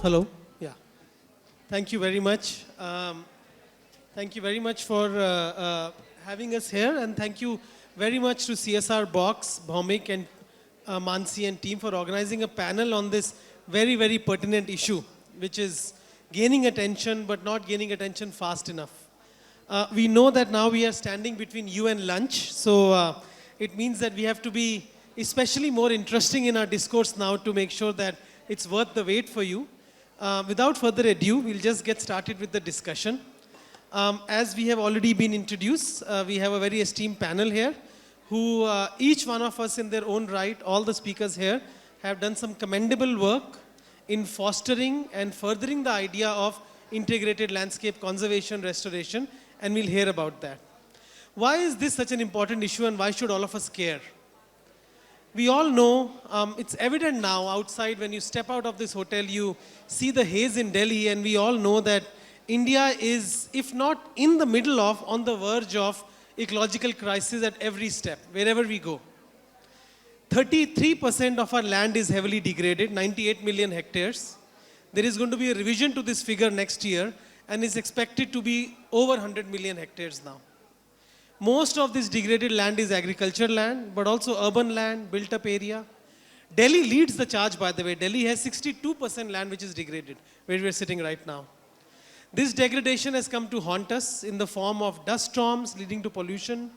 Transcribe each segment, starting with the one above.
Hello. Yeah. Thank you very much. Thank you very much for having us here, and thank you very much to CSR Box, Bhaumik, and Mansi and team for organizing a panel on this very, very pertinent issue, which is gaining attention but not gaining attention fast enough. We know that now we are standing between you and lunch, so it means that we have to be especially more interesting in our discourse now to make sure that it's worth the wait for you. Without further ado, we'll just get started with the discussion. As we have already been introduced, we have a very esteemed panel here who each one of us in their own right, all the speakers here, have done some commendable work in fostering and furthering the idea of integrated landscape conservation, restoration, and we'll hear about that. Why is this such an important issue and why should all of us care? We all know, it's evident now outside when you step out of this hotel, you see the haze in Delhi, and we all know that India is, if not in the middle of, on the verge of ecological crisis at every step, wherever we go. 33% of our land is heavily degraded, 98 million hectares. There is going to be a revision to this figure next year, and is expected to be over 100 million hectares now. Most of this degraded land is agriculture land, but also urban land, built-up area. Delhi leads the charge, by the way. Delhi has 62% land which is degraded, where we're sitting right now. This degradation has come to haunt us in the form of dust storms leading to pollution.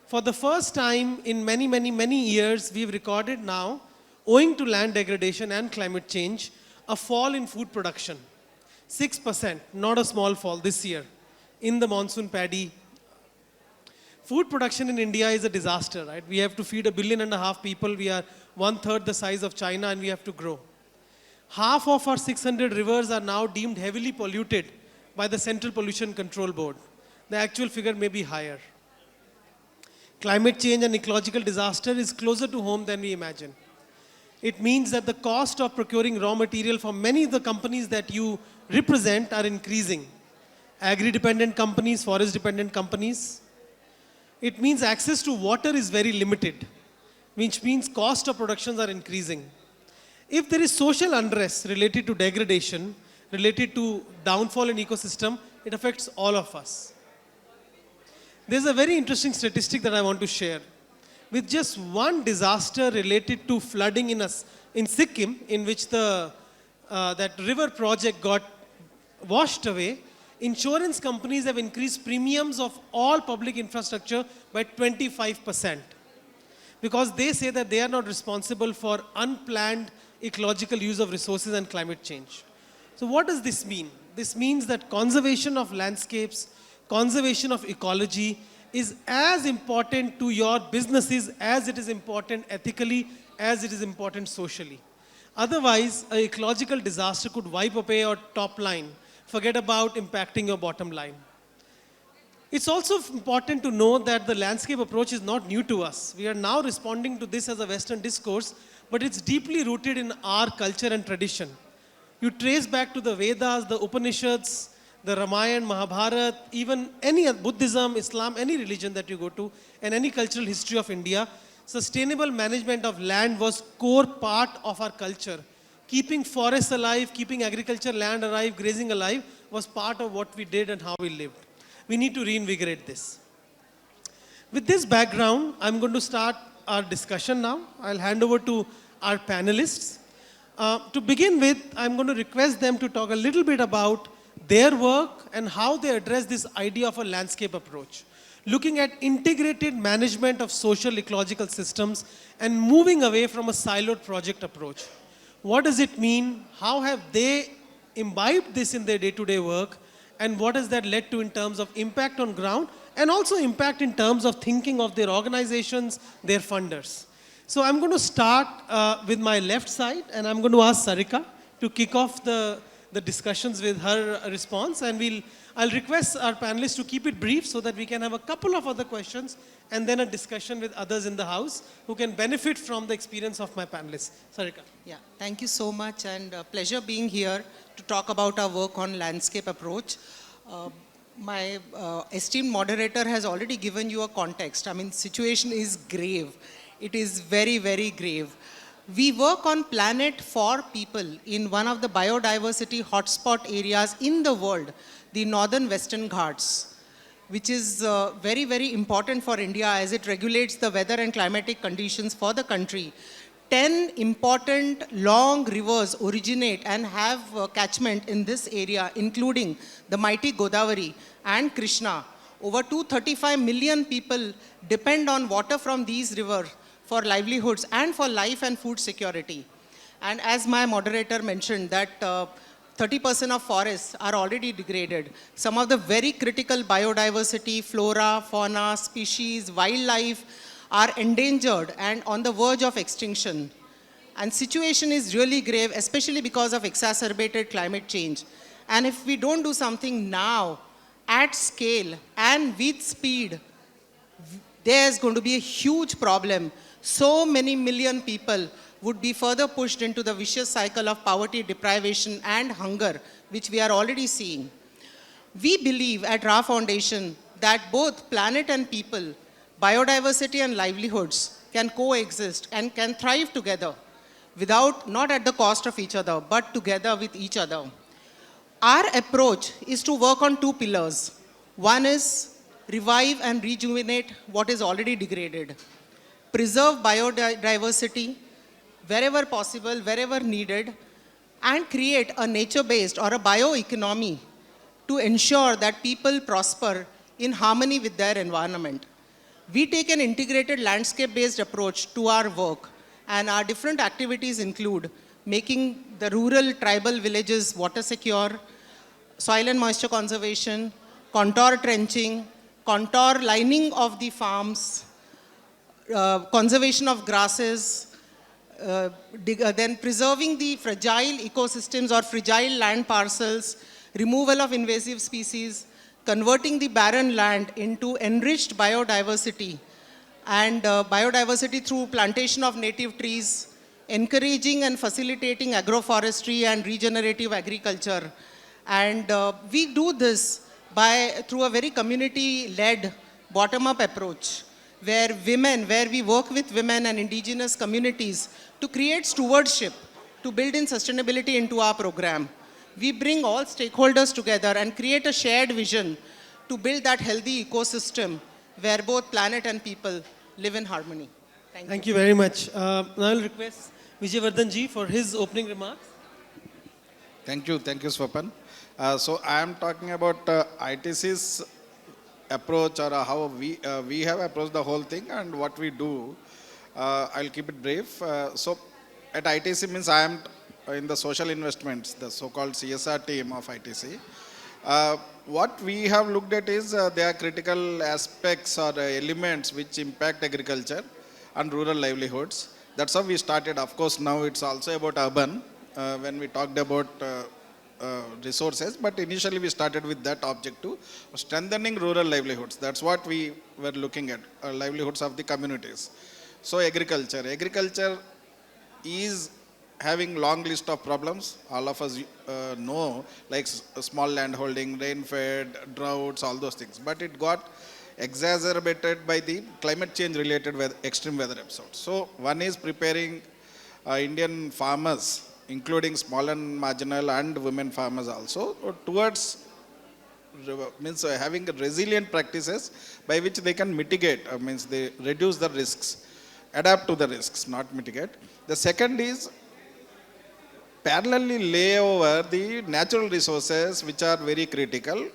For the first time in many, many, many years, we've recorded now, owing to land degradation and climate change, a fall in food production. 6%, not a small fall this year, in the monsoon paddy. Food production in India is a disaster, right? We have to feed 1.5 billion people. We are 1/3 the size of China, and we have to grow. Half of our 600 rivers are now deemed heavily polluted by the Central Pollution Control Board. The actual figure may be higher. Climate change and ecological disaster is closer to home than we imagine. It means that the cost of procuring raw material for many of the companies that you represent are increasing. Agri-dependent companies, forest-dependent companies. It means access to water is very limited, which means cost of productions are increasing. If there is social unrest related to degradation, related to downfall in ecosystem, it affects all of us. There's a very interesting statistic that I want to share. With just one disaster related to flooding in Sikkim, in which that river project got washed away, insurance companies have increased premiums of all public infrastructure by 25%. Because they say that they are not responsible for unplanned ecological use of resources and climate change. So what does this mean? This means that conservation of landscapes, conservation of ecology is as important to your businesses as it is important ethically, as it is important socially. Otherwise, an ecological disaster could wipe away your top line. Forget about impacting your bottom line. It's also important to know that the landscape approach is not new to us. We are now responding to this as a Western discourse, but it's deeply rooted in our culture and tradition. You trace back to the Vedas, the Upanishads, the Ramayana, Mahabharata, even any Buddhism, Islam, any religion that you go to, and any cultural history of India, sustainable management of land was core part of our culture. Keeping forests alive, keeping agriculture land alive, grazing alive was part of what we did and how we lived. We need to reinvigorate this. With this background, I'm going to start our discussion now. I'll hand over to our panelists. To begin with, I'm going to request them to talk a little bit about their work and how they address this idea of a landscape approach. Looking at integrated management of social ecological systems and moving away from a siloed project approach. What does it mean? How have they imbibed this in their day-to-day work? And what has that led to in terms of impact on ground and also impact in terms of thinking of their organizations, their funders. So I'm going to start with my left side, and I'm going to ask Sarika to kick off the discussions with her response, and I'll request our panelists to keep it brief so that we can have a couple of other questions and then a discussion with others in the house who can benefit from the experience of my panelists. Sarika. Yeah, thank you so much, and pleasure being here to talk about our work on landscape approach. My esteemed moderator has already given you a context. I mean, situation is grave. It is very, very grave. We work on planet for people in one of the biodiversity hotspot areas in the world, the Northern Western Ghats, which is very, very important for India as it regulates the weather and climatic conditions for the country. 10 important long rivers originate and have catchment in this area, including the mighty Godavari and Krishna. Over 235 million people depend on water from these rivers for livelihoods and for life and food security. And as my moderator mentioned, that 30% of forests are already degraded. Some of the very critical biodiversity, flora, fauna, species, wildlife are endangered and on the verge of extinction. And situation is really grave, especially because of exacerbated climate change. And if we don't do something now, at scale and with speed, there's going to be a huge problem. So many million people would be further pushed into the vicious cycle of poverty, deprivation, and hunger, which we are already seeing. We believe at Raah Foundation that both planet and people, biodiversity and livelihoods can coexist and can thrive together not at the cost of each other, but together with each other. Our approach is to work on two pillars. One is revive and rejuvenate what is already degraded. Preserve biodiversity wherever possible, wherever needed, and create a nature-based or a bioeconomy to ensure that people prosper in harmony with their environment. We take an integrated landscape-based approach to our work, and our different activities include making the rural tribal villages water secure, soil and moisture conservation, contour trenching, contour lining of the farms, conservation of grasses, then preserving the fragile ecosystems or fragile land parcels, removal of invasive species, converting the barren land into enriched biodiversity, and biodiversity through plantation of native trees, encouraging and facilitating agroforestry and regenerative agriculture. And we do this through a very community-led bottom-up approach, where we work with women and indigenous communities to create stewardship, to build in sustainability into our program. We bring all stakeholders together and create a shared vision to build that healthy ecosystem where both planet and people live in harmony. Thank you very much. Now I'll request Vijayvardhan ji for his opening remarks. Thank you, Swapan. So I am talking about ITC's approach, or how we have approached the whole thing and what we do. I'll keep it brief. So at ITC means I am in the social investments, the so-called CSR team of ITC. What we have looked at is there are critical aspects or elements which impact agriculture and rural livelihoods. That's how we started. Of course, now it's also about urban when we talked about resources, but initially we started with that objective, strengthening rural livelihoods. That's what we were looking at, livelihoods of the communities. So agriculture is having long list of problems. All of us know, like small land holding, rain-fed, droughts, all those things. But it got exacerbated by the climate change related extreme weather episodes. So one is preparing Indian farmers, including small and marginal and women farmers also, towards having resilient practices by which they can mitigate, they reduce the risks, adapt to the risks, not mitigate. The second is parallelly lay over the natural resources which are very critical.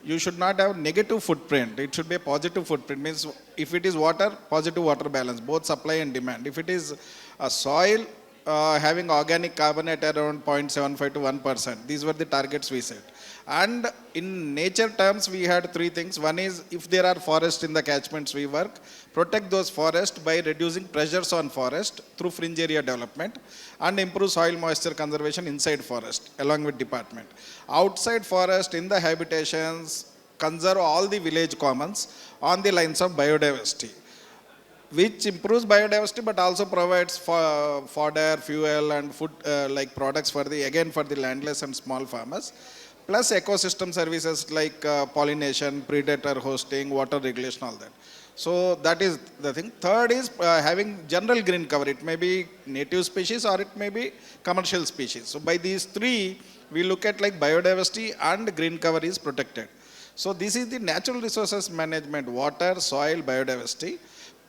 You should not have negative footprint. It should be a positive footprint. Means if it is water, positive water balance, both supply and demand. If it is a soil, having organic carbon at around 0.75 to 1%. These were the targets we set. And in nature terms, we had three things. One is, if there are forests in the catchments we work, protect those forests by reducing pressures on forest through fringe area development, and improve soil moisture conservation inside forest along with department. Outside forest, in the habitations, conserve all the village commons on the lines of biodiversity, which improves biodiversity but also provides fodder, fuel and food like products for the landless and small farmers, plus ecosystem services like pollination, predator hosting, water regulation, all that. So that is the thing. Third is having general green cover. It may be native species or it may be commercial species. So by these three, we look at like biodiversity and green cover is protected. So this is the natural resources management, water, soil, biodiversity,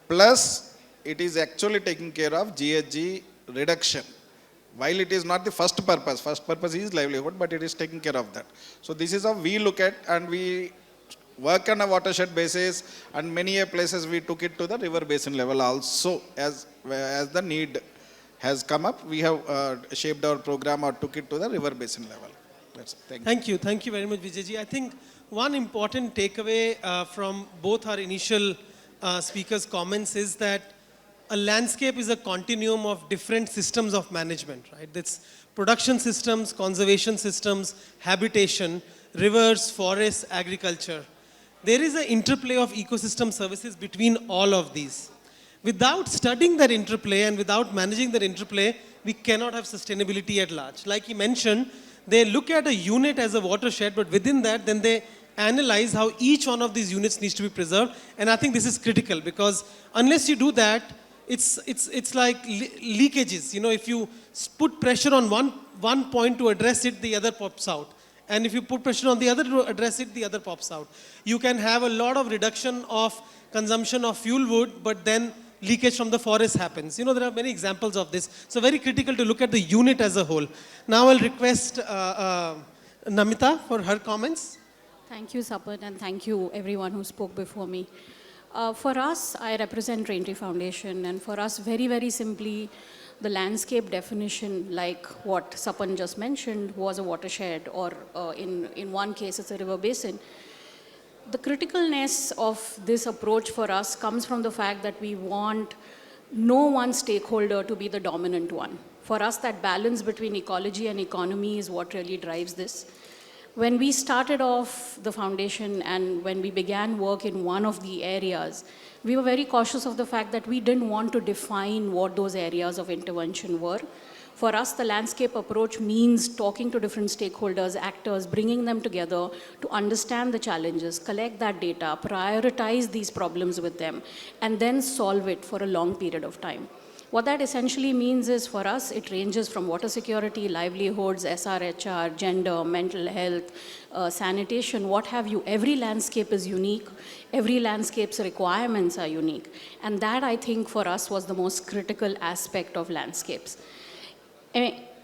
plus it is actually taking care of GHG reduction. While it is not the first purpose is livelihood, but it is taking care of that. So this is how we look at, and we work on a watershed basis, and many places we took it to the river basin level also. As the need has come up, we have shaped our program or took it to the river basin level. That's it. Thank you. Thank you very much, Vijayji. I think one important takeaway from both our initial speakers' comments is that a landscape is a continuum of different systems of management, right? That's production systems, conservation systems, habitation, rivers, forests, agriculture. There is an interplay of ecosystem services between all of these. Without studying that interplay and without managing that interplay, we cannot have sustainability at large. Like he mentioned, they look at a unit as a watershed, but within that, then they analyze how each one of these units needs to be preserved. And I think this is critical, because unless you do that, it's like leakages. You know, if you put pressure on one point to address it, the other pops out. And if you put pressure on the other to address it, the other pops out. You can have a lot of reduction of consumption of fuel wood, but then leakage from the forest happens. You know, there are many examples of this. So very critical to look at the unit as a whole. Now I'll request Namita for her comments. Thank you, Sapan, and thank you everyone who spoke before me. For us, I represent Raintree Foundation, and for us, very, very simply, the landscape definition, like what Sapan just mentioned, was a watershed, or in one case, it's a river basin. The criticalness of this approach for us comes from the fact that we want no one stakeholder to be the dominant one. For us, that balance between ecology and economy is what really drives this. When we started off the foundation and when we began work in one of the areas, we were very cautious of the fact that we didn't want to define what those areas of intervention were. For us, the landscape approach means talking to different stakeholders, actors, bringing them together to understand the challenges, collect that data, prioritize these problems with them, and then solve it for a long period of time. What that essentially means is, for us, it ranges from water security, livelihoods, SRHR, gender, mental health, sanitation, what have you. Every landscape is unique. Every landscape's requirements are unique. And that, I think, for us was the most critical aspect of landscapes.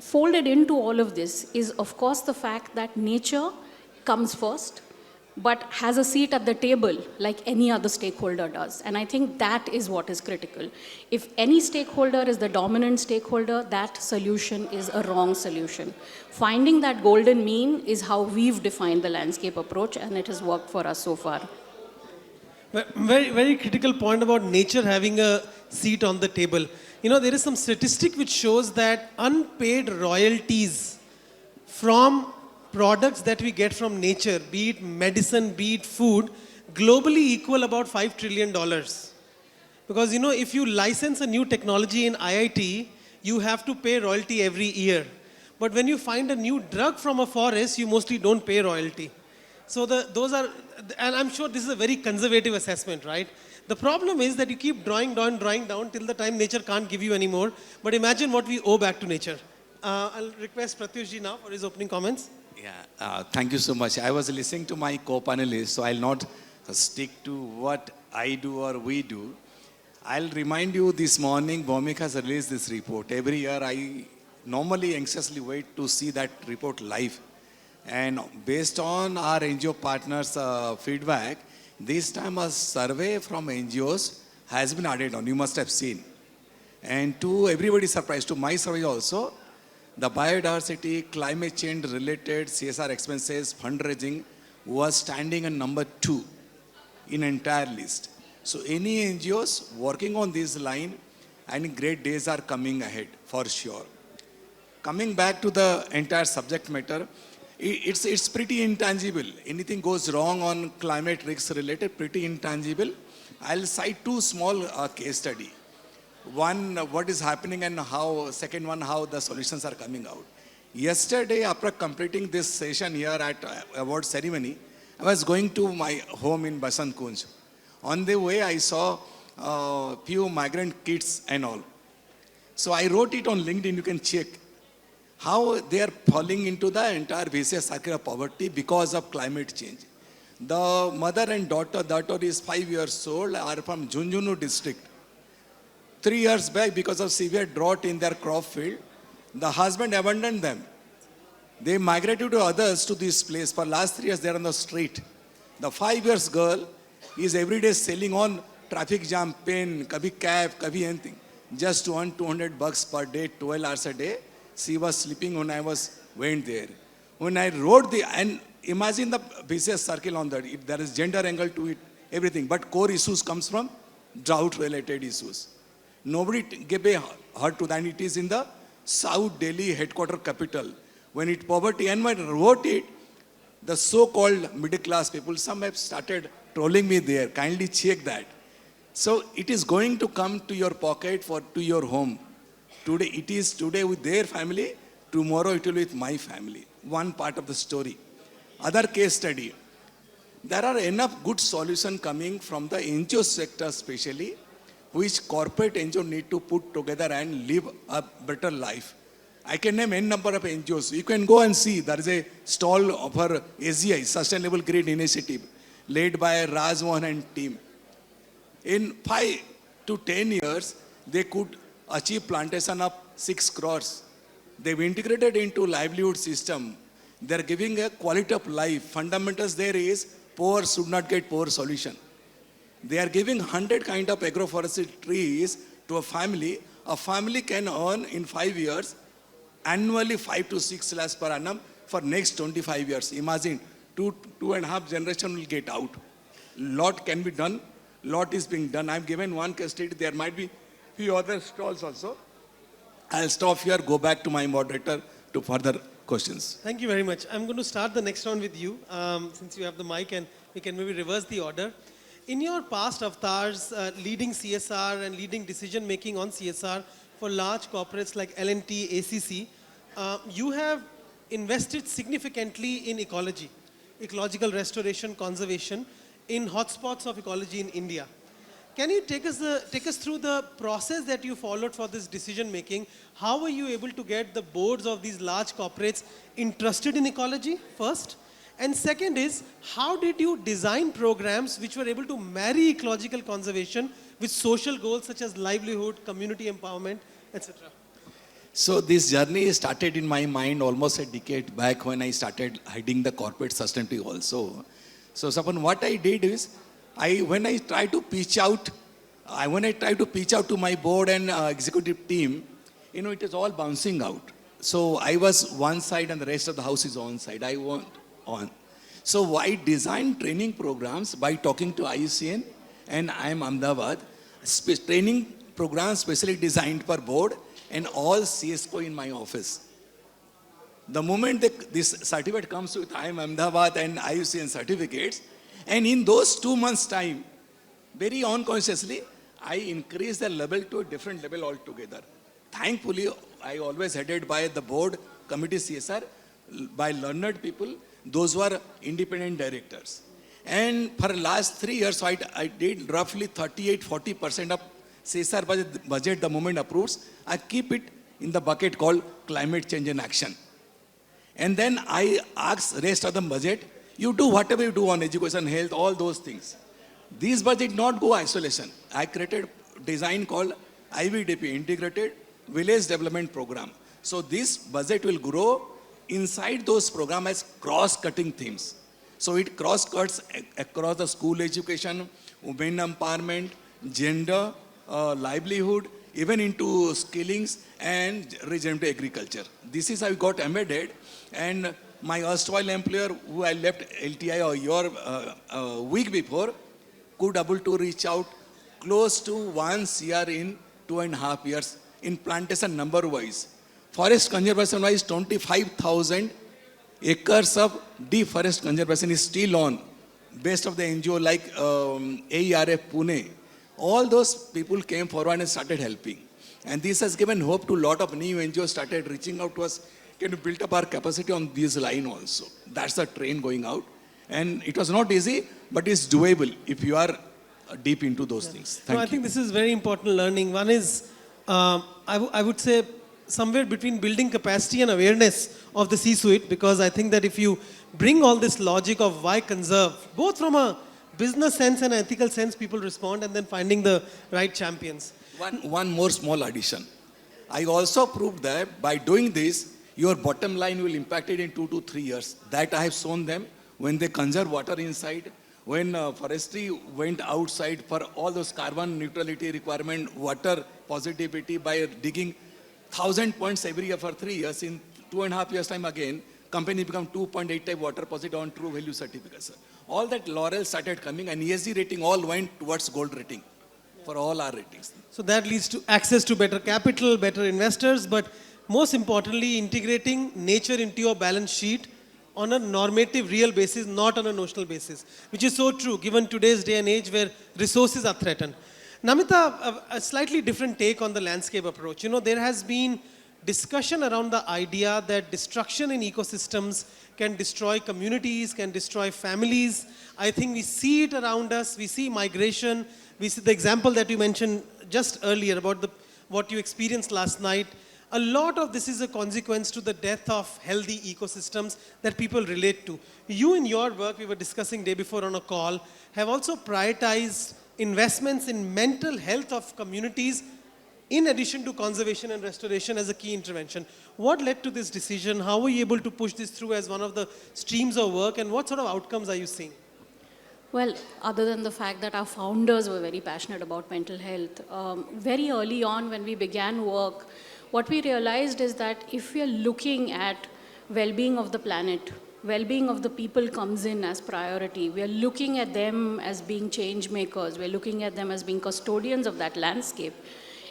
Folded into all of this is, of course, the fact that nature comes first, but has a seat at the table like any other stakeholder does. And I think that is what is critical. If any stakeholder is the dominant stakeholder, that solution is a wrong solution. Finding that golden mean is how we've defined the landscape approach, and it has worked for us so far. Very, very critical point about nature having a seat on the table. You know, there is some statistic which shows that unpaid royalties from products that we get from nature, be it medicine, be it food, globally equal about $5 trillion. Because, you know, if you license a new technology in IIT, you have to pay royalty every year. But when you find a new drug from a forest, you mostly don't pay royalty. So those are, and I'm sure this is a very conservative assessment, right? The problem is that you keep drawing down till the time nature can't give you anymore. But imagine what we owe back to nature. I'll request Pratyush now for his opening comments. Yeah, thank you so much. I was listening to my co-panelists, so I'll not stick to what I do or we do. I'll remind you, this morning, Bhumik has released this report. Every year, I normally anxiously wait to see that report live. And based on our NGO partners' feedback, this time a survey from NGOs has been added on. You must have seen. And to everybody's surprise, to my survey also, the biodiversity, climate change related CSR expenses, fundraising was standing at number 2 in entire list. So any NGOs working on this line, and great days are coming ahead for sure. Coming back to the entire subject matter, it's pretty intangible. Anything goes wrong on climate risks related, pretty intangible. I'll cite 2 small case study. One, what is happening, and how, second one, how the solutions are coming out. Yesterday, after completing this session here at award ceremony, I was going to my home in Basant Kunj. On the way, I saw few migrant kids and all. So I wrote it on LinkedIn, you can check how they are falling into the entire vicious cycle of poverty because of climate change. The mother and daughter is 5 years old, are from Junjunu district. 3 years back, because of severe drought in their crop field, the husband abandoned them. They migrated to others to this place. For last 3 years, they are on the street. The 5 years girl is every day selling on traffic jam, pen, kabhi cab, kabhi anything. Just to earn $200 per day, 12 hours a day. She was sleeping when I went there. When I wrote and imagine the vicious circle on that. If there is gender angle to it, everything. But core issues comes from drought-related issues. Nobody gave a heart to that. And it is in the South Delhi headquarter capital. When it poverty, and when I wrote it, the so-called middle-class people, some have started trolling me there. Kindly check that. So it is going to come to your pocket to your home. Today, it is today with their family. Tomorrow it will be with my family. One part of the story. Other case study. There are enough good solutions coming from the NGO sector especially, which corporate NGO need to put together and live a better life. I can name n number of NGOs. You can go and see. There is a stall of our ACES, Sustainable Green Initiative, led by Raah and team. In 5 to 10 years, they could achieve plantation of 6 crores. They've integrated into livelihood system. They're giving a quality of life. Fundamentals there is poor should not get poor solution. They are giving 100 kind of agroforestry trees to a family. A family can earn in 5 years annually 5 to 6 lakhs per annum for next 25 years. Imagine, two and a half generation will get out. Lot can be done. Lot is being done. I've given one case study. There might be few other stalls also. I'll stop here, go back to my moderator to further questions. Thank you very much. I'm going to start the next round with you, since you have the mic, and we can maybe reverse the order. In your past avatars, leading CSR and leading decision making on CSR for large corporates like L&T, ACC, you have invested significantly in ecology, ecological restoration, conservation in hotspots of ecology in India. Can you take us through the process that you followed for this decision making? How were you able to get the boards of these large corporates interested in ecology first? And second is, how did you design programs which were able to marry ecological conservation with social goals such as livelihood, community empowerment, etc.? So this journey started in my mind almost a decade back when I started heading the corporate sustainability also. So Sapan, what I did is, when I try to pitch out to my board and executive team, it is all bouncing out. So I was one side and the rest of the house is on side. I want on. So I designed training programs by talking to IUCN, and I am Ahmedabad. Training programs specially designed per board and all CSCO in my office. The moment this certificate comes with I am Ahmedabad and IUCN certificates, and in those 2 months' time, very unconsciously, I increased the level to a different level altogether. Thankfully, I always headed by the board committee CSR, by learned people, those were independent directors. And for the last 3 years, I did roughly 38-40% of CSR budget the moment approves. I keep it in the bucket called climate change and action. And then I ask rest of the budget, you do whatever you do on education, health, all those things. These budget not go isolation. I created design called IVDP, Integrated Village Development Program. So this budget will grow inside those programs as cross-cutting themes. So it cross-cuts across the school education, women empowerment, gender, livelihood, even into skillings and regenerative agriculture. This is how I got embedded, and my erstwhile employer, who I left LTI a year, week before, could able to reach out close to 1 CR in 2.5 years in plantation number wise. Forest conservation wise, 25,000 acres of deep forest conservation is still on, based of the NGO like AERF Pune. All those people came forward and started helping. And this has given hope to a lot of new NGOs started reaching out to us. Can you build up our capacity on this line also? That's the train going out. And it was not easy, but it's doable if you are deep into those things. Thank I you. think this is very important learning. One is, I would say, somewhere between building capacity and awareness of the C-suite, because I think that if you bring all this logic of why conserve, both from a business sense and ethical sense, people respond, and then finding the right champions. One more small addition. I also proved that by doing this, your bottom line will impact it in 2 to 3 years. That I have shown them when they conserve water inside, when forestry went outside for all those carbon neutrality requirement, water positivity by digging 1,000 points every year for 3 years. In 2.5 years time again, company become 2.8 type water positive on true value certificates. All that laurel started coming, and ESG rating all went towards gold rating for all our ratings. So that leads to access to better capital, better investors, but most importantly, integrating nature into your balance sheet on a normative, real basis, not on a notional basis, which is so true given today's day and age where resources are threatened. Namita, a slightly different take on the landscape approach. You know, there has been discussion around the idea that destruction in ecosystems can destroy communities, can destroy families. I think we see it around us. We see migration. We see the example that you mentioned just earlier about what you experienced last night. A lot of this is a consequence to the death of healthy ecosystems that people relate to. You in your work, we were discussing day before on a call, have also prioritized investments in mental health of communities in addition to conservation and restoration as a key intervention. What led to this decision? How were you able to push this through as one of the streams of work, and what sort of outcomes are you seeing? Well, other than the fact that our founders were very passionate about mental health, very early on when we began work, what we realized is that if we are looking at well-being of the planet, well-being of the people comes in as priority. We are looking at them as being change makers. We're looking at them as being custodians of that landscape.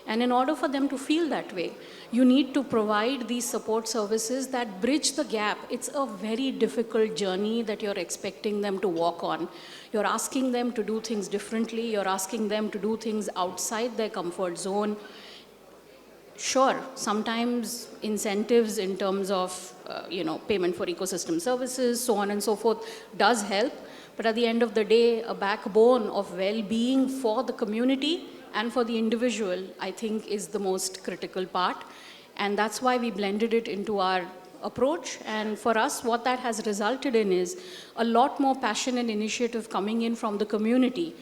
And in order for them to feel that way, you need to provide these support services that bridge the gap. It's a very difficult journey that you're expecting them to walk on. You're asking them to do things differently. You're asking them to do things outside their comfort zone. Sure, sometimes incentives in terms of payment for ecosystem services, so on and so forth, does help. But at the end of the day, a backbone of well-being for the community and for the individual, I think, is the most critical part. And that's why we blended it into our approach. And for us, what that has resulted in is a lot more passion and initiative coming in from the community.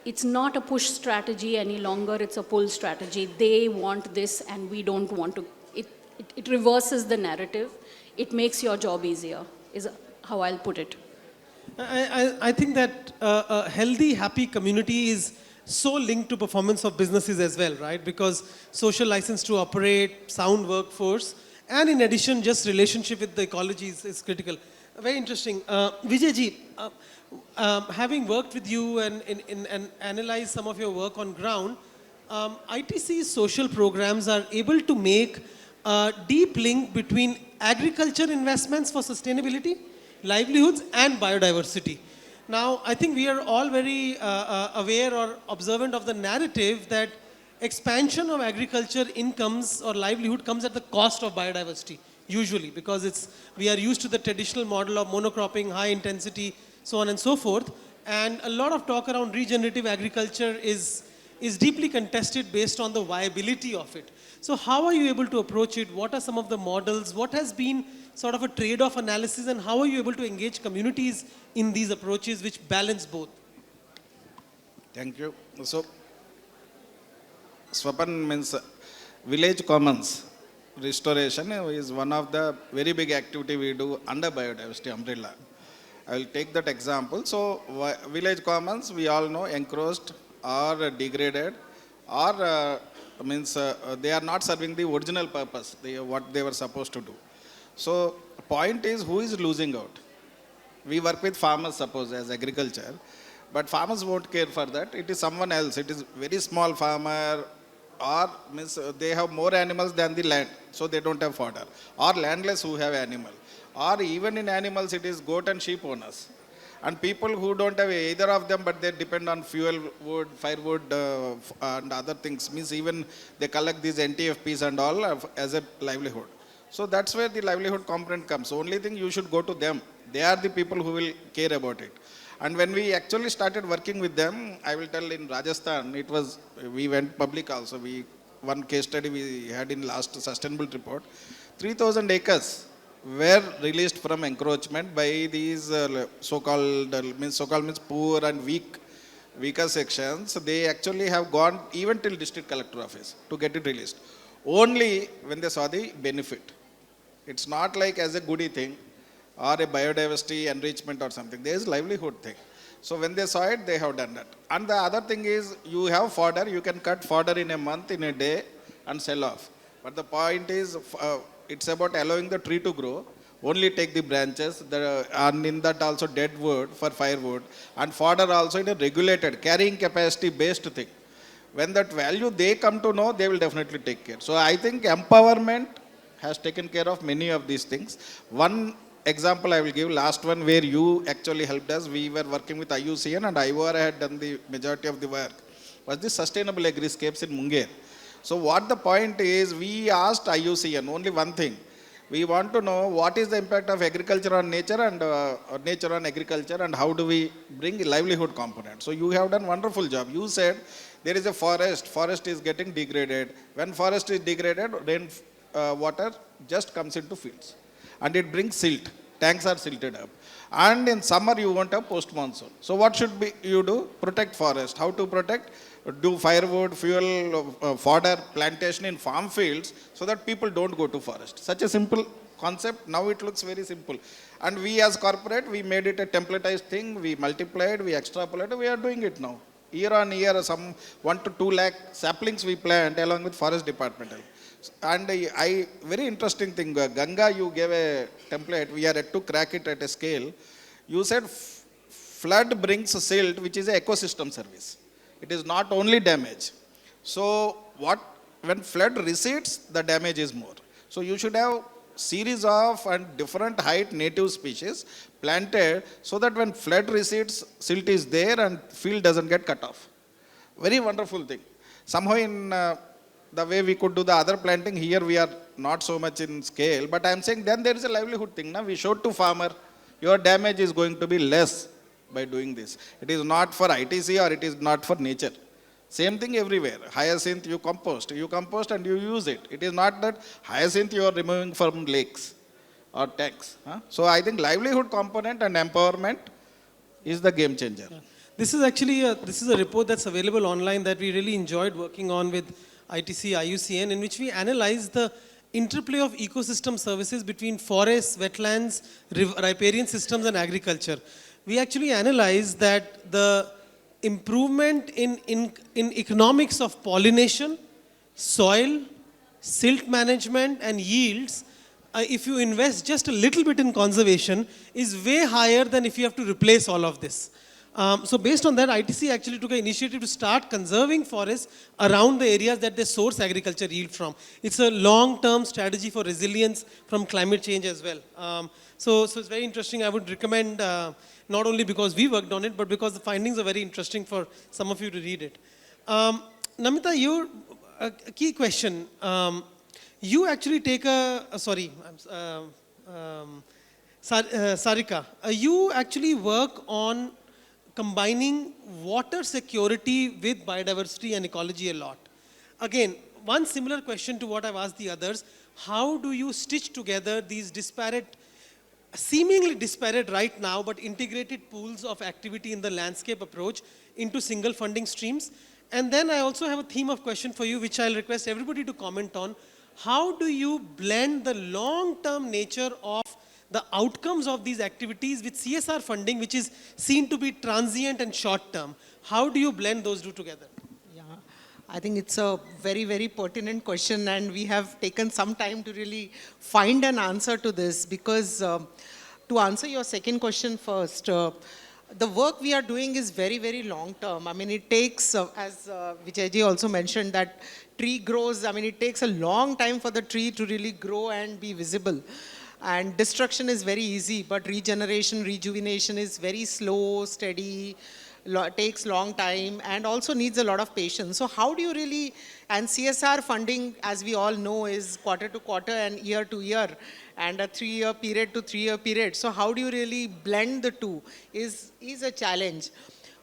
It's not a push strategy any longer, it's a pull strategy. They want this and we don't want to. It reverses the narrative. It makes your job easier, is how I'll put it. I think that a healthy, happy community is so linked to performance of businesses as well, right? Because social license to operate, sound workforce, and in addition, just relationship with the ecology is critical. Very interesting. Vijayji, having worked with you and analyzed some of your work on ground, ITC's social programs are able to make a deep link between agriculture investments for sustainability, livelihoods, and biodiversity. Now, I think we are all very aware or observant of the narrative that expansion of agriculture incomes or livelihood comes at the cost of biodiversity, usually, because we are used to the traditional model of monocropping, high intensity, so on and so forth. And a lot of talk around regenerative agriculture is deeply contested based on the viability of it. So how are you able to approach it? What are some of the models? What has been sort of a trade-off analysis, and how are you able to engage communities in these approaches which balance both? Thank you. So, Swapan means village commons restoration is one of the very big activity we do under biodiversity umbrella. I will take that example. So, village commons, we all know, encroached or degraded or they are not serving the original purpose, what they were supposed to do. So point is, who is losing out? We work with farmers, suppose, as agriculture, but farmers won't care for that. It is someone else. It is very small farmer, or they have more animals than the land, so they don't have fodder, or landless who have animal, or even in animals it is goat and sheep owners, and people who don't have either of them, but they depend on fuel wood, firewood, and other things, means even they collect these NTFPs and all as a livelihood. So that's where the livelihood component comes. Only thing, you should go to them. They are the people who will care about it. And when we actually started working with them, I will tell, in Rajasthan, we went public also. One case study we had in last sustainable report, 3,000 acres were released from encroachment by these so-called means poor and weaker sections. They actually have gone even till district collector office to get it released, only when they saw the benefit. It's not like as a goodie thing or a biodiversity enrichment or something. There is livelihood thing. So when they saw it, they have done that. And the other thing is, you have fodder, you can cut fodder in a month, in a day, and sell off. But the point is, it's about allowing the tree to grow. Only take the branches, and in that also dead wood for firewood, and fodder also in a regulated, carrying capacity based thing. When that value they come to know, they will definitely take care. So I think empowerment has taken care of many of these things. One example I will give, last one where you actually helped us. We were working with IUCN, and IOR had done the majority of the work, was the sustainable agriscapes in Munger. So what the point is, we asked IUCN only one thing. We want to know what is the impact of agriculture on nature and nature on agriculture, and how do we bring a livelihood component. So you have done wonderful job. You said there is a forest is getting degraded. When forest is degraded, rain water just comes into fields, and it brings silt. Tanks are silted up. And in summer you won't have post-monsoon. So what should you do? Protect forest. How to protect? Do firewood, fuel, fodder, plantation in farm fields, so that people don't go to forest. Such a simple concept. Now it looks very simple. And we as corporate, we made it a templatized thing. We multiplied, we extrapolated. We are doing it now. Year on year, some 1 to 2 lakh saplings we plant along with forest department. And very interesting thing, Ganga, you gave a template. We are yet to crack it at a scale. You said flood brings silt, which is an ecosystem service. It is not only damage. So when flood recedes, the damage is more. So you should have series of and different height native species planted, so that when flood recedes, silt is there and field doesn't get cut off. Very wonderful thing. Somehow in the way we could do the other planting, here we are not so much in scale, but I am saying then there is a livelihood thing. Now we showed to farmer, your damage is going to be less by doing this. It is not for ITC or it is not for nature. Same thing everywhere. Hyacinth, you compost and you use it. It is not that hyacinth you are removing from lakes or tanks. So I think livelihood component and empowerment is the game changer. Yeah. This is actually a report that's available online that we really enjoyed working on with ITC, IUCN, in which we analyze the interplay of ecosystem services between forests, wetlands, riparian systems and agriculture. We actually analyze that the improvement in economics of pollination, soil, silt management and yields, if you invest just a little bit in conservation, is way higher than if you have to replace all of this. So based on that, ITC actually took an initiative to start conserving forests around the areas that they source agriculture yield from. It's a long-term strategy for resilience from climate change as well. So it's very interesting. I would recommend, not only because we worked on it, but because the findings are very interesting for some of you to read it. Namita, a key question. You actually take Sarika, you actually work on combining water security with biodiversity and ecology a lot. Again, one similar question to what I've asked the others, how do you stitch together these disparate, seemingly disparate right now, but integrated pools of activity in the landscape approach into single funding streams? And then I also have a theme of question for you, which I'll request everybody to comment on. How do you blend the long-term nature of the outcomes of these activities with CSR funding, which is seen to be transient and short-term? How do you blend those two together? Yeah, I think it's a very, very pertinent question, and we have taken some time to really find an answer to this because to answer your second question first, the work we are doing is very, very long term. I mean, it takes, as Vijayji also mentioned, that tree grows. I mean, it takes a long time for the tree to really grow and be visible. And destruction is very easy, but regeneration, rejuvenation is very slow, steady, takes long time, and also needs a lot of patience. So how do you really, and CSR funding, as we all know, is quarter to quarter and year to year, and a 3-year period to 3-year period. So how do you really blend the two is a challenge.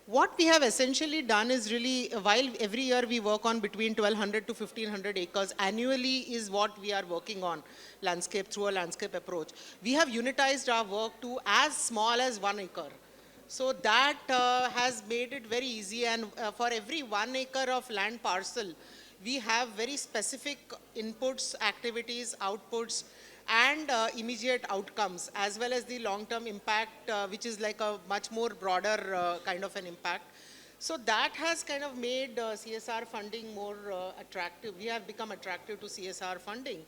What we have essentially done is really, while every year we work on between 1,200 to 1,500 acres, annually is what we are working on landscape through a landscape approach. We have unitized our work to as small as 1 acre. So that has made it very easy, and for every 1 acre of land parcel, we have very specific inputs, activities, outputs, and immediate outcomes, as well as the long-term impact, which is like a much more broader kind of an impact. So that has kind of made CSR funding more attractive. We have become attractive to CSR funding.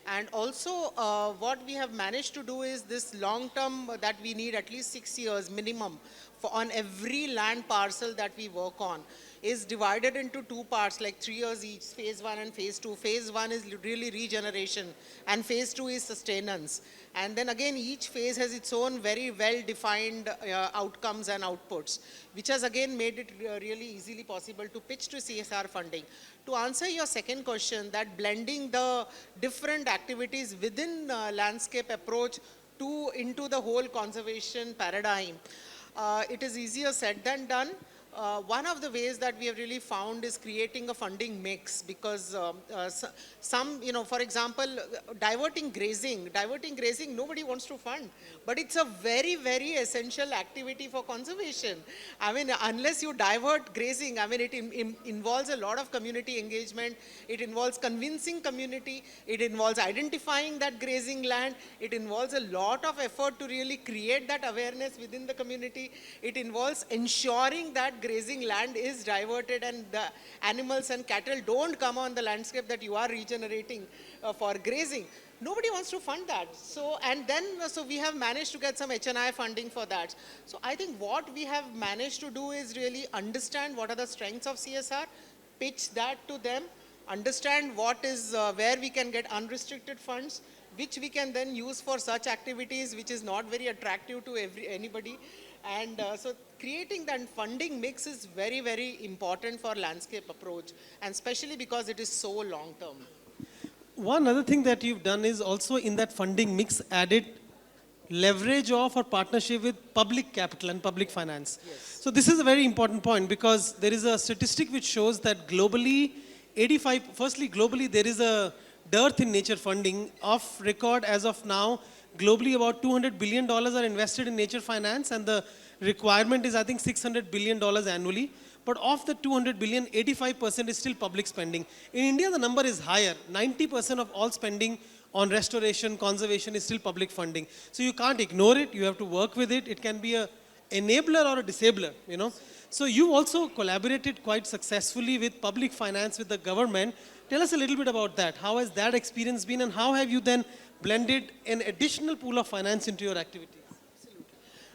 And also what we have managed to do is this long-term that we need at least 6 years minimum for on every land parcel that we work on is divided into 2 parts, like 3 years each, phase 1 and phase 2. Phase 1 is really regeneration, and phase 2 is sustenance. And then again, each phase has its own very well-defined outcomes and outputs, which has again made it really easily possible to pitch to CSR funding. To answer your second question, that blending the different activities within landscape approach into the whole conservation paradigm, it is easier said than done. One of the ways that we have really found is creating a funding mix, because some, for example, diverting grazing, nobody wants to fund, but it's a very, very essential activity for conservation. I mean, unless you divert grazing, I mean, it involves a lot of community engagement, it involves convincing community, it involves identifying that grazing land, it involves a lot of effort to really create that awareness within the community, it involves ensuring that grazing land is diverted and the animals and cattle don't come on the landscape that you are regenerating for grazing. Nobody wants to fund that. So we have managed to get some HNI funding for that. So I think what we have managed to do is really understand what are the strengths of CSR, pitch that to them, understand what is where we can get unrestricted funds, which we can then use for such activities which is not very attractive to anybody. And so creating that funding mix is very, very important for landscape approach, and especially because it is so long term. One other thing that you've done is also in that funding mix added leverage of or partnership with public capital and public finance. Yes. So this is a very important point, because there is a statistic which shows that globally, globally there is a dearth in nature funding. Off record as of now, globally about $200 billion are invested in nature finance, and the requirement is I think $600 billion annually. But of the 200 billion, 85% is still public spending. In India, the number is higher. 90% of all spending on restoration, conservation is still public funding. So you can't ignore it. You have to work with it. It can be a enabler or a disabler, So you also collaborated quite successfully with public finance, with the government. Tell us a little bit about that. How has that experience been, and how have you then blended an additional pool of finance into your activities?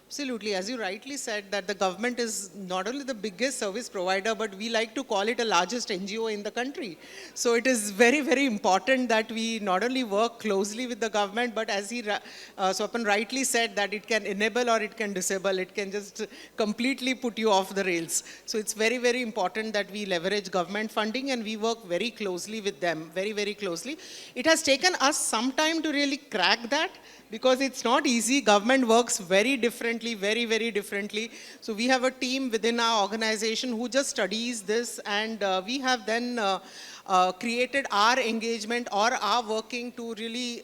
Absolutely. As you rightly said, that the government is not only the biggest service provider, but we like to call it the largest NGO in the country. So it is very, very important that we not only work closely with the government, but as Swapan rightly said, that it can enable or it can disable. It can just completely put you off the rails. So it's very, very important that we leverage government funding, and we work very closely with them, very, very closely. It has taken us some time to really crack that, because it's not easy. Government works very differently, very, very differently. So we have a team within our organization who just studies this, and we have then created our engagement or our working to really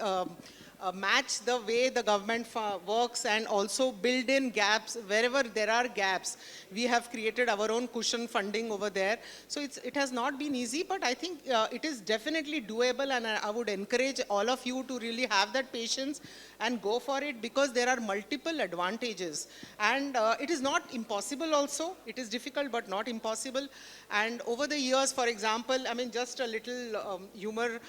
match the way the government works and also build in gaps. Wherever there are gaps, we have created our own cushion funding over there. So it has not been easy, but I think it is definitely doable, and I would encourage all of you to really have that patience and go for it, because there are multiple advantages. And it is not impossible also. It is difficult but not impossible. And over the years, for example, I mean, just a little humor,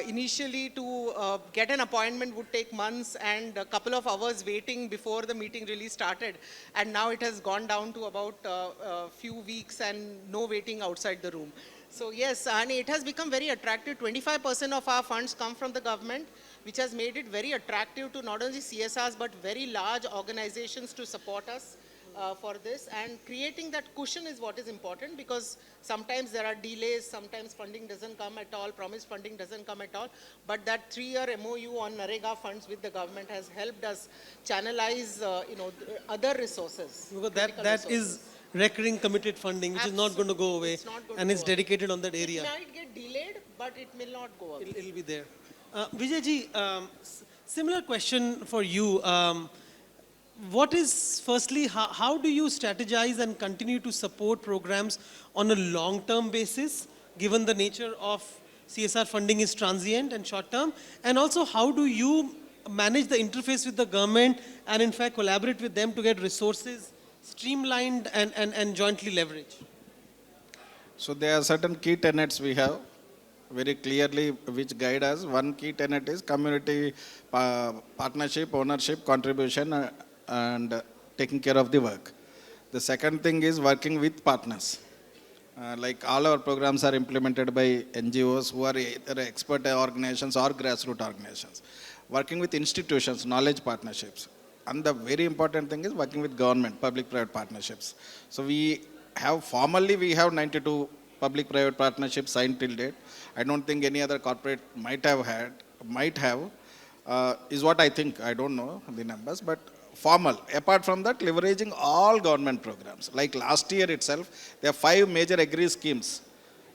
initially to get an appointment would take months and a couple of hours waiting before the meeting really started. And now it has gone down to about a few weeks and no waiting outside the room. So yes, and it has become very attractive. 25% of our funds come from the government, which has made it very attractive to not only CSRs but very large organizations to support us for this. And creating that cushion is what is important, because sometimes there are delays, sometimes funding doesn't come at all, promised funding doesn't come at all. But that 3-year MOU on NREGA funds with the government has helped us channelize other resources. Because that is recurring committed funding, which is not going to go away, and it's dedicated on that area. It might get delayed, but it will not go away. It'll be there. Vijayji, similar question for you. What is, firstly, how do you strategize and continue to support programs on a long-term basis, given the nature of CSR funding is transient and short-term? And also, how do you manage the interface with the government and, in fact, collaborate with them to get resources streamlined and jointly leveraged? So there are certain key tenets we have very clearly which guide us. One key tenet is community partnership, ownership, contribution, and taking care of the work. The second thing is working with partners. Like all our programs are implemented by NGOs who are either expert organizations or grassroots organizations. Working with institutions, knowledge partnerships. And the very important thing is working with government, public-private partnerships. So we have 92 public-private partnerships signed till date. I don't think any other corporate might have, is what I think. I don't know the numbers, but formal. Apart from that, leveraging all government programs. Like last year itself, there are 5 major agri schemes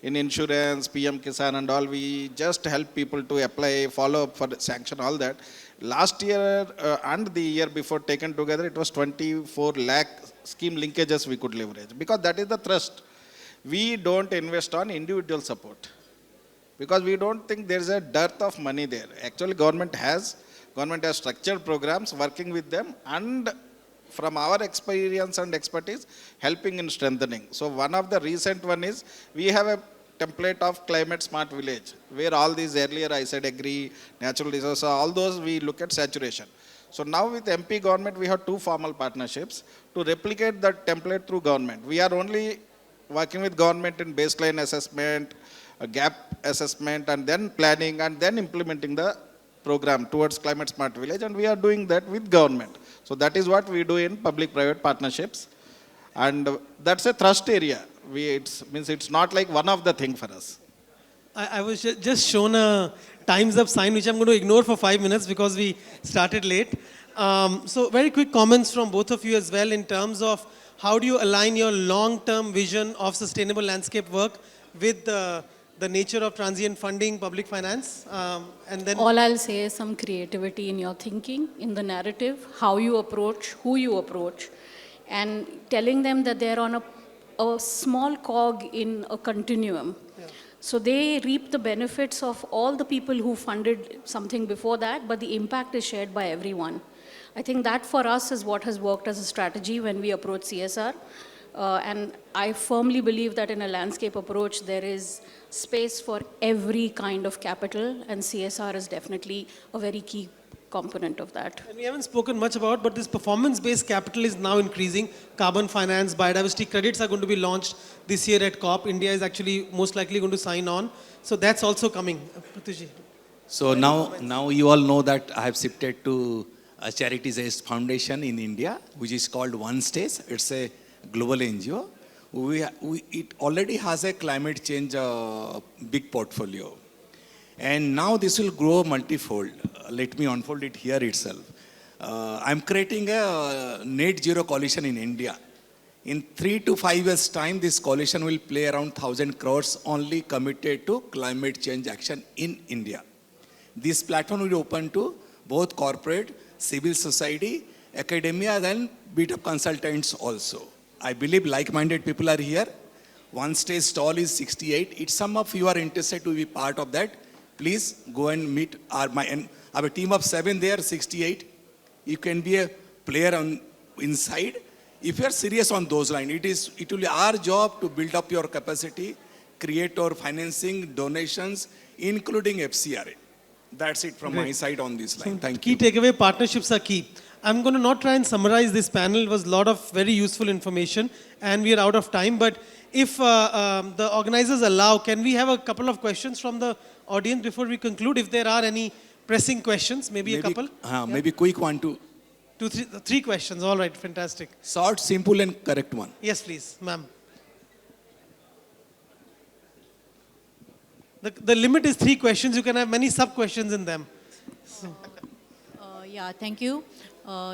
in insurance, PM Kisan and all. We just help people to apply, follow up for sanction, all that. Last year and the year before taken together, it was 24 lakh scheme linkages we could leverage. Because that is the thrust. We don't invest on individual support, because we don't think there is a dearth of money there. Actually, government has structured programs, working with them, and from our experience and expertise, helping in strengthening. So one of the recent one is, we have a template of climate smart village, where all these earlier I said agri, natural resources, all those we look at saturation. So now with MP government, we have 2 formal partnerships to replicate that template through government. We are only working with government in baseline assessment, gap assessment, and then planning, and then implementing the program towards climate smart village, and we are doing that with government. So that is what we do in public-private partnerships, and that's a thrust area. It's not like one of the thing for us. I was just shown a time's up sign, which I'm going to ignore for 5 minutes because we started late. So very quick comments from both of you as well in terms of how do you align your long-term vision of sustainable landscape work with the nature of transient funding, public finance, and then... All I'll say is some creativity in your thinking, in the narrative, how you approach, who you approach, and telling them that they're on a small cog in a continuum. Yeah. So they reap the benefits of all the people who funded something before that, but the impact is shared by everyone. I think that for us is what has worked as a strategy when we approach CSR. And I firmly believe that in a landscape approach, there is space for every kind of capital, and CSR is definitely a very key component of that. And we haven't spoken much about, but this performance-based capital is now increasing. Carbon finance, biodiversity credits are going to be launched this year at COP. India is actually most likely going to sign on. So that's also coming. Prithiji. So now you all know that I have shifted to a charity-based foundation in India, which is called OneStage. It's a global NGO. It already has a climate change big portfolio. And now this will grow multifold. Let me unfold it here itself. I'm creating a net zero coalition in India. In 3 to 5 years' time, this coalition will play around 1,000 crores only committed to climate change action in India. This platform will be open to both corporate, civil society, academia, then bit of consultants also. I believe like-minded people are here. OneStage stall is 68. If some of you are interested to be part of that, please go and meet our team of 7 there, 68. You can be a player on inside. If you are serious on those lines, it will be our job to build up your capacity, create our financing, donations, including FCRA. That's it from my side on this line. Thank Key you. takeaway, partnerships are key. I'm going to not try and summarize this panel. It was a lot of very useful information and we are out of time. But if the organizers allow, can we have a couple of questions from the audience before we conclude? If there are any pressing questions, maybe a couple? Maybe quick one, two. Three questions. All right, fantastic. Short, simple and correct one. Yes, please, ma'am. The limit is 3 questions. You can have many sub-questions in them. Yeah, thank you.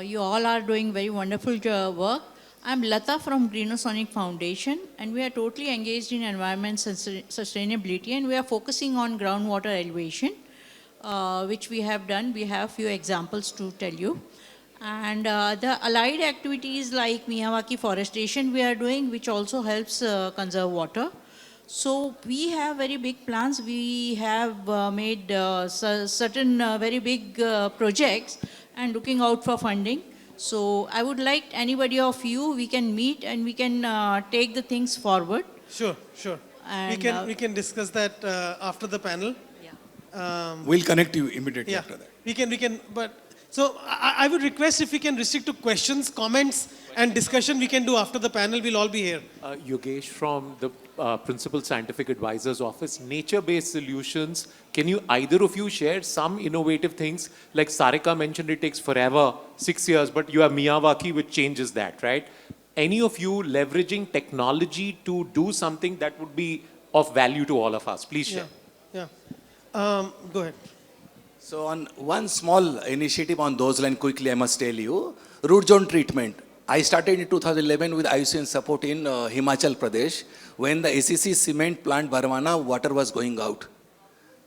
You all are doing very wonderful work. I'm Lata from Raintree Foundation, and we are totally engaged in environment sustainability, and we are focusing on groundwater elevation, which we have done. We have few examples to tell you. And the allied activities like Miyawaki forestation we are doing, which also helps conserve water. So we have very big plans. We have made certain very big projects and looking out for funding. So I would like anybody of you, we can meet and we can take the things forward. Sure. And, we can discuss that after the panel. Yeah. We'll connect you immediately Yeah, after that. we can, but so I would request if we can restrict to questions, comments, and discussion we can do after the panel. We'll all be here. Yogesh from the Principal Scientific Advisor's Office, nature-based solutions. Can you, either of you, share some innovative things? Like Sarika mentioned, it takes forever, 6 years, but you have Miyawaki, which changes that, right? Any of you leveraging technology to do something that would be of value to all of us? Please share. Yeah. Go ahead. So on one small initiative on those lines, quickly I must tell you, root zone treatment. I started in 2011 with ICES support in Himachal Pradesh when the ACC cement plant Barwana water was going out.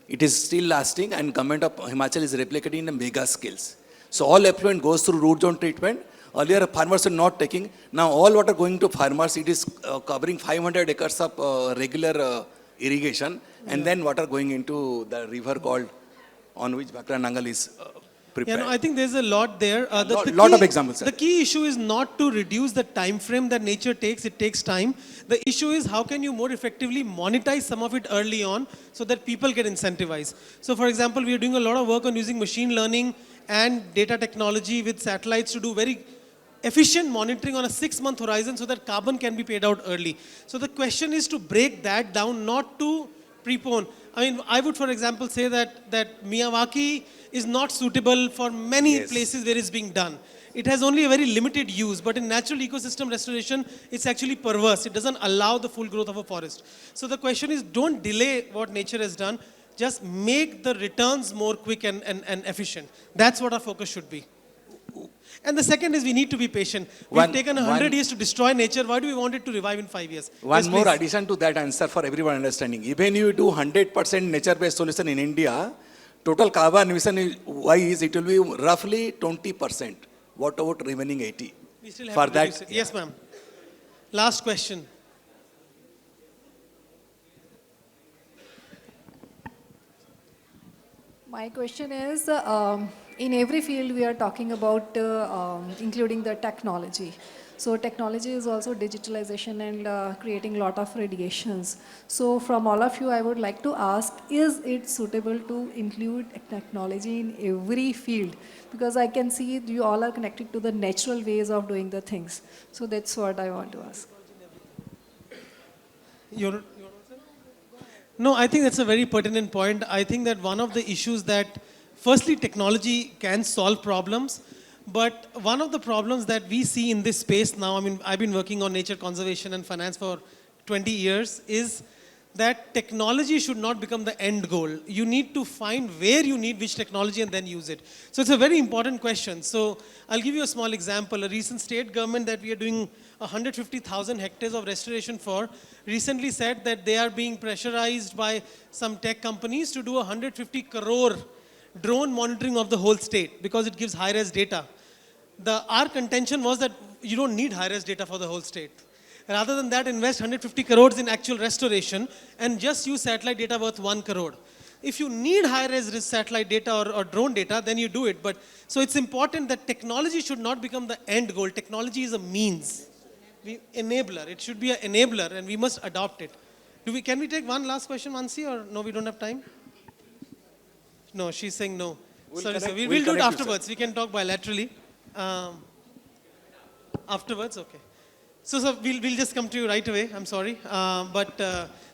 It is still lasting and government of Himachal is replicating in mega scales. So all effluent goes through root zone treatment. Earlier farmers were not taking. Now all water going to farmers, it is covering 500 acres of regular irrigation and then water going into the river called on which Bhakra Nangal is prepared. Yeah, no, I think there's a lot there. Lot of examples. The key issue is not to reduce the time frame that nature takes. It takes time. The issue is how can you more effectively monetize some of it early on so that people get incentivized. So for example, we are doing a lot of work on using machine learning and data technology with satellites to do very efficient monitoring on a 6-month horizon so that carbon can be paid out early. So the question is to break that down, not to prepone. I mean, I would, for example, say that Miyawaki is not suitable for many places where it's being done. It has only a very limited use, but in natural ecosystem restoration, it's actually perverse. It doesn't allow the full growth of a forest. So the question is, don't delay what nature has done. Just make the returns more quick and efficient. That's what our focus should be. And the second is we need to be patient. We've taken 100 years to destroy nature. Why do we want it to revive in 5 years? One more addition to that answer for everyone understanding. Even you do 100% nature-based solution in India, total carbon emission wise, it will be roughly 20%. What about remaining 80? We still have for to that, reduce it. Yes, ma'am. Last question. My question is, in every field we are talking about including the technology. So technology is also digitalization and creating a lot of radiations. So from all of you, I would like to ask, is it suitable to include technology in every field? Because I can see you all are connected to the natural ways of doing the things. So that's what I want to ask. No, I think that's a very pertinent point. I think that one of the issues that, firstly, technology can solve problems, but one of the problems that we see in this space now, I mean, I've been working on nature conservation and finance for 20 years, is that technology should not become the end goal. You need to find where you need which technology and then use it. So it's a very important question. So I'll give you a small example. A recent state government that we are doing 150,000 hectares of restoration for recently said that they are being pressurized by some tech companies to do 150 crore drone monitoring of the whole state because it gives high-res data. Our contention was that you don't need high-res data for the whole state. Rather than that, invest 150 crores in actual restoration and just use satellite data worth 1 crore. If you need high-res satellite data or drone data, then you do it. But so it's important that technology should not become the end goal. Technology is a means. Enabler. It should be an enabler, and we must adopt it. Can we take one last question, Mansi, or no, we don't have time? No, she's saying no. Sorry, sir. We'll do it afterwards. We can talk bilaterally. Afterwards, okay. So we'll just come to you right away. I'm sorry. But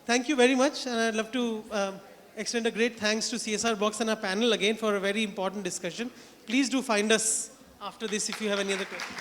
thank you very much. And I'd love to extend a great thanks to CSR Box and our panel again for a very important discussion. Please do find us after this if you have any other questions.